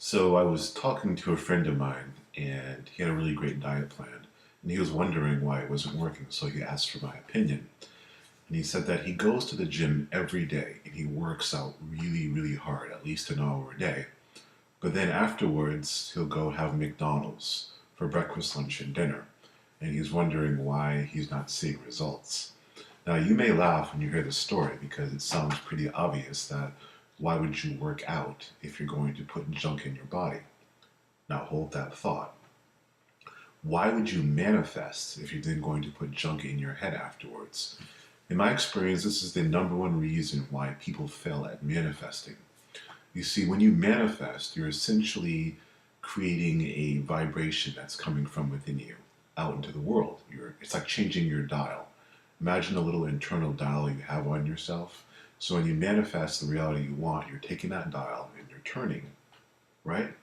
So I was talking to a friend of mine, and he had a really great diet plan, and he was wondering why it wasn't working. So he asked for my opinion, and he said that he goes to the gym every day and he works out really, really hard, at least an hour a day. But then afterwards, he'll go have McDonald's for breakfast, lunch, and dinner, and he's wondering why he's not seeing results. Now, you may laugh when you hear this story because it sounds pretty obvious that why would you work out if you're going to put junk in your body? Now hold that thought. Why would you manifest if you're then going to put junk in your head afterwards? In my experience, this is the number one reason why people fail at manifesting. You see, when you manifest, you're essentially creating a vibration that's coming from within you out into the world. It's like changing your dial. Imagine a little internal dial you have on yourself. So when you manifest the reality you want, you're taking that dial and you're turning, right?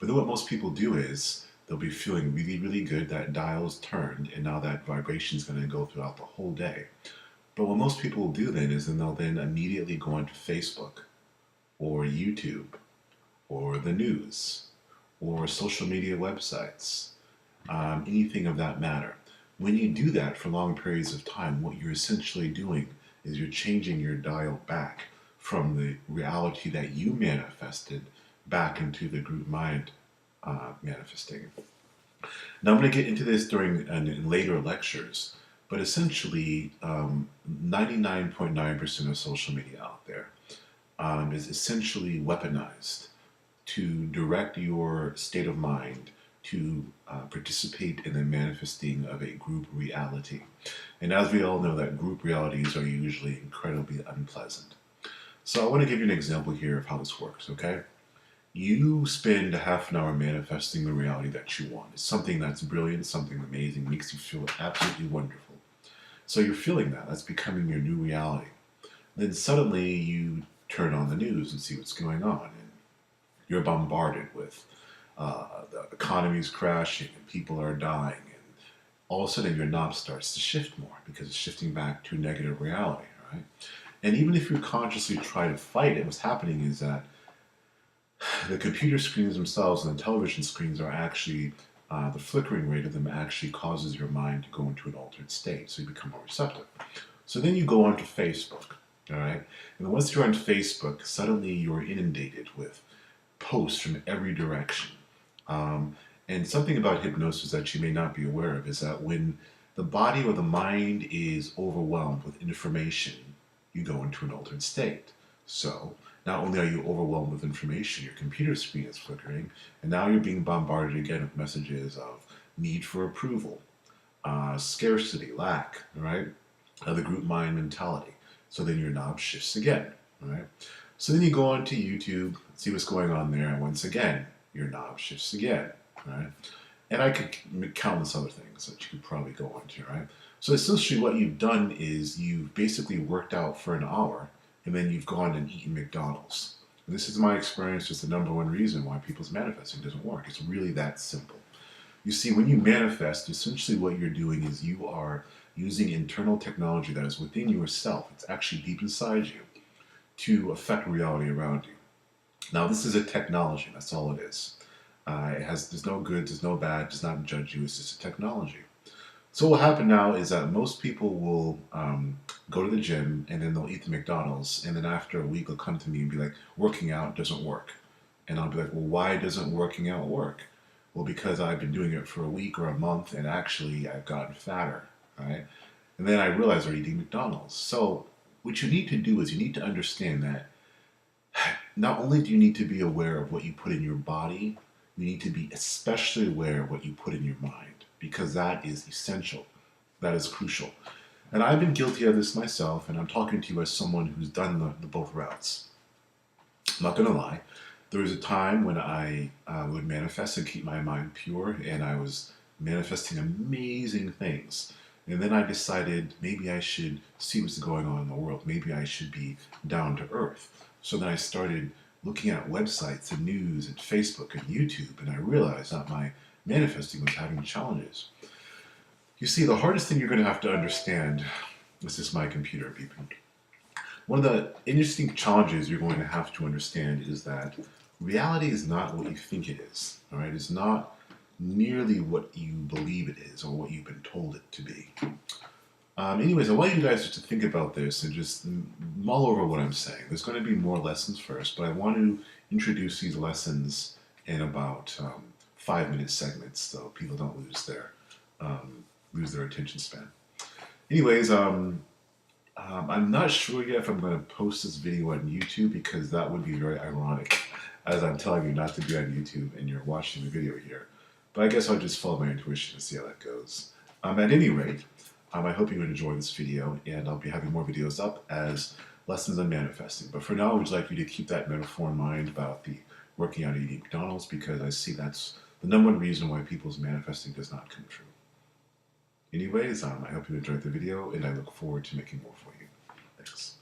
But then what most people do is they'll be feeling really, really good. That dial's turned, and now that vibration is going to go throughout the whole day. But what most people will do then is they'll then immediately go onto Facebook or YouTube or the news or social media websites, anything of that matter. When you do that for long periods of time, what you're essentially doing is you're changing your dial back from the reality that you manifested back into the group mind manifesting. Now, I'm going to get into this during in later lectures, but essentially, 99.9% of social media out there is essentially weaponized to direct your state of mind to participate in the manifesting of a group reality. And as we all know, that group realities are usually incredibly unpleasant. So I want to give you an example here of how this works, okay? You spend a half an hour manifesting the reality that you want. It's something that's brilliant, something amazing, makes you feel absolutely wonderful. So you're feeling that. That's becoming your new reality. Then suddenly you turn on the news and see what's going on. And you're bombarded with the economy's crashing and people are dying. And all of a sudden your knob starts to shift more because it's shifting back to negative reality, right? And even if you consciously try to fight it, what's happening is that the computer screens themselves and the television screens are actually, the flickering rate of them actually causes your mind to go into an altered state, so you become more receptive. So then you go onto Facebook, all right? And once you're on Facebook, suddenly you're inundated with posts from every direction. And something about hypnosis that you may not be aware of is that when the body or the mind is overwhelmed with information, you go into an altered state. So not only are you overwhelmed with information, your computer screen is flickering, and now you're being bombarded again with messages of need for approval, scarcity, lack, right? The group mind mentality. So then your knob shifts again, right? So then you go on to YouTube, see what's going on there, and once again, your knob shifts again, right? And I could countless other things that you could probably go on to, right? So essentially what you've done is you've basically worked out for an hour, and then you've gone and eaten McDonald's. And this is my experience, just the number one reason why people's manifesting doesn't work. It's really that simple. You see, when you manifest, essentially what you're doing is you are using internal technology that is within yourself. It's actually deep inside you to affect reality around you. Now, this is a technology. That's all it is. There's no good, there's no bad, does not judge you. It's just a technology. So what will happen now is that most people will go to the gym and then they'll eat the McDonald's, and then after a week they'll come to me and be like, working out doesn't work. And I'll be like, well, why doesn't working out work? Well, because I've been doing it for a week or a month and actually I've gotten fatter, right? And then I realize they're eating McDonald's. So what you need to do is you need to understand that not only do you need to be aware of what you put in your body, you need to be especially aware of what you put in your mind, because that is essential. That is crucial. And I've been guilty of this myself, and I'm talking to you as someone who's done the both routes. I'm not going to lie. There was a time when I would manifest and keep my mind pure, and I was manifesting amazing things. And then I decided maybe I should see what's going on in the world. Maybe I should be down to earth. So then I started looking at websites and news and Facebook and YouTube, and I realized that my manifesting was having challenges. You see, the hardest thing you're going to have to understand, this is my computer beeping. One of the interesting challenges you're going to have to understand is that reality is not what you think it is. All right, it's not nearly what you believe it is or what you've been told it to be. Anyways, I want you guys just to think about this and just mull over what I'm saying. There's going to be more lessons first, but I want to introduce these lessons in about 5-minute segments so people don't lose their attention span. Anyways, I'm not sure yet if I'm going to post this video on YouTube because that would be very ironic as I'm telling you not to be on YouTube and you're watching the video here. But I guess I'll just follow my intuition and see how that goes. At any rate, I hope you enjoy this video, and I'll be having more videos up as lessons on manifesting. But for now, I would like you to keep that metaphor in mind about the working out eating McDonald's, because I see that's the number one reason why people's manifesting does not come true. Anyways, I hope you enjoyed the video, and I look forward to making more for you. Thanks.